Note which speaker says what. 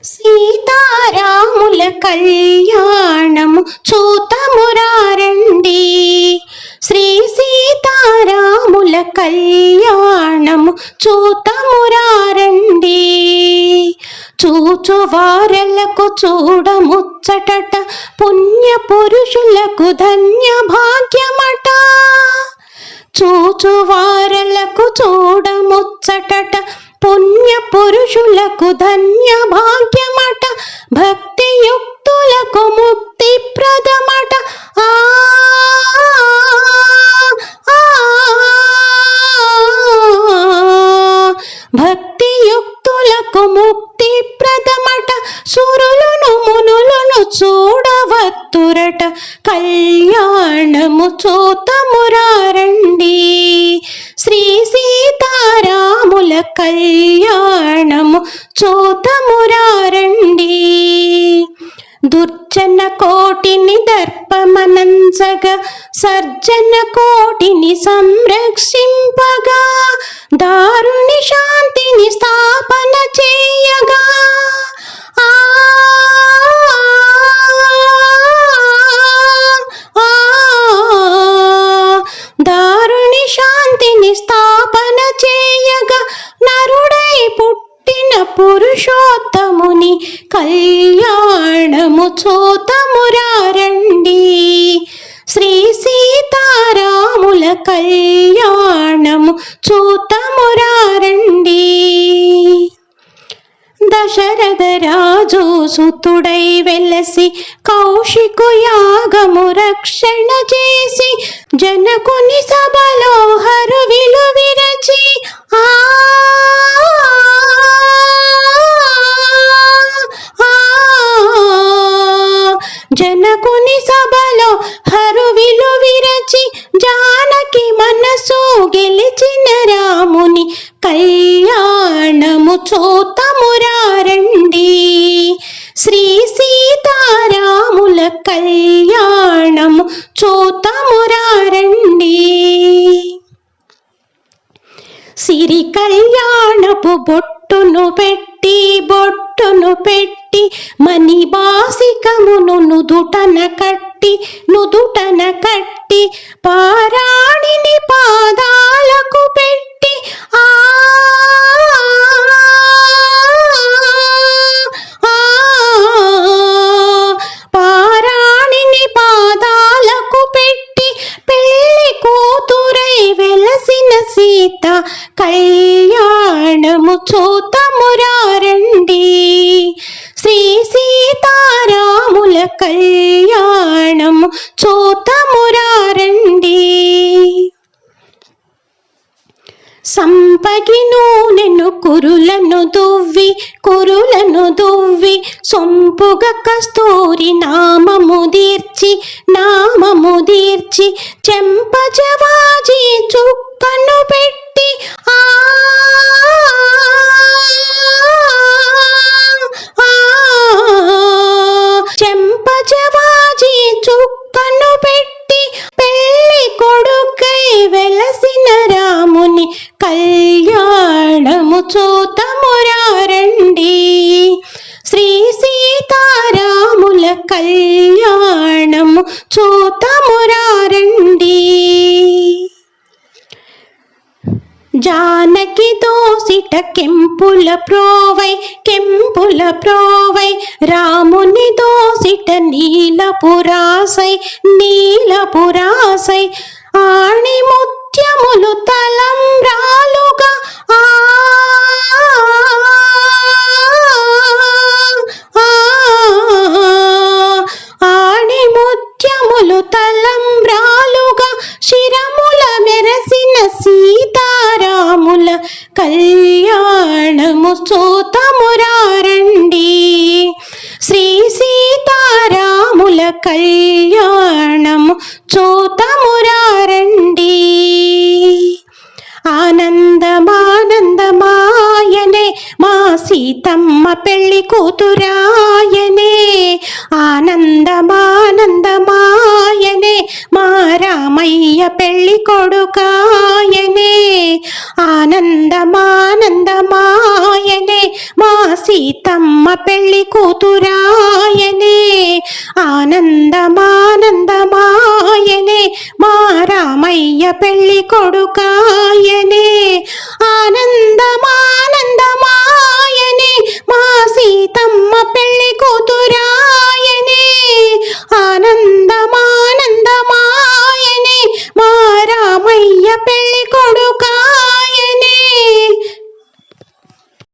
Speaker 1: సీతారాముల కళ్యాణము చూతమురారండి. శ్రీ సీతారాముల కళ్యాణము చూతమురారండి. చూచువారలకు చూడముచ్చటట, పుణ్య పురుషులకు ధన్య భాగ్యమట. చూచువారలకు చూడముచ్చటట, పుణ్య పురుషులకు ధన్య భాగ్యమట. భక్తి యుక్తులకు ముక్తి ప్రదమట. భక్తి యుక్తులకు ముక్తి ప్రదమట. సురులను మునులను చూడవత్తురట, కళ్యాణము చూతమురారండి. శ్రీ సీతారాముల కళ్యాణము చూతమురారండి. దుర్జన కోటిని దర్పమనంచగా, సర్జన కోటిని సంరక్షింపగా, దారుని శాంతిని స్థాపన చేయగా, దారుని శాంతిని స్థాపన చేయగా, నరుడై పుట్టిన పురుషోత్తముని కళ్యాణము చూతమురారండి. శ్రీ సీతారాముల కళ్యాణము చూతమురారండి. దశరథ రాజు సుతుడై వెలసి, కౌశికు యాగము రక్షణ చేసి, జనకుని సభలో హరువిలు విరచి, జనకుని సభలో హరువిలు విరచి, జానకి మనసు గెలిచిన రాముని కళ్యాణము చూతమురారండి. శ్రీ సీతారాముల కళ్యాణము చూతమురారండి. సిరి కళ్యాణపు బొట్టును పెట్టి, బొట్టును పెట్టి, మణిబాసికమును నుదుటన కట్టి, నుదుటన కట్టి, పారాణిని పాదాలకు పెట్టి, పారాణిని పాదాలకు పెట్టి, పెళ్లి కూతురై వెలసిన సీత కళ్యాణము చూతమురారండి. శ్రీ సీతారాముల కళ్యాణము చూతమురారండి. సంపగి నూనెను కురులను దువ్వి, కురులను దువ్వి, సొంపుగ కస్తూరి నామము దీర్చి, నామము దీర్చి, చెంపజవాజి చుక్కను పెట్టి, చెంపజవాజి చుక్కను పెట్టి, పెళ్లి కొడుకై వెలసిన రాముని కళ్యాణము చూతమురారండి. శ్రీ సీతారాముల కళ్యాణము చూతమురారండి. జానకి దోసిట కెంపుల ప్రోవై, కెంపుల ప్రోవై, రాముని దోసిట నీలపురాసై, నీలపురాసై, ఆణి ముత్యములు తలంబ్రాలుగా, ఆణి ముత్యములు తలంబ్రాలుగా, శిరముల మెరసిన సీతారాముల కళ్యాణము చూతమురారండి. శ్రీ సీతారాముల కళ్యాణము చూతమురారండి. ఆనందమానందమాయనే మా సీతమ్మ పెళ్లి కూతురాయనే. ఆనందమానందమాయనే మా రామయ్య పెళ్లి కొడుకాయనే. ఆనందమానందమాయనే మా సీతమ్మ సీతమ్మ పెళ్లి కూతురాయనే ఆనందమానందమాయనే మా రామయ్య పెళ్లి కొడుకాయనే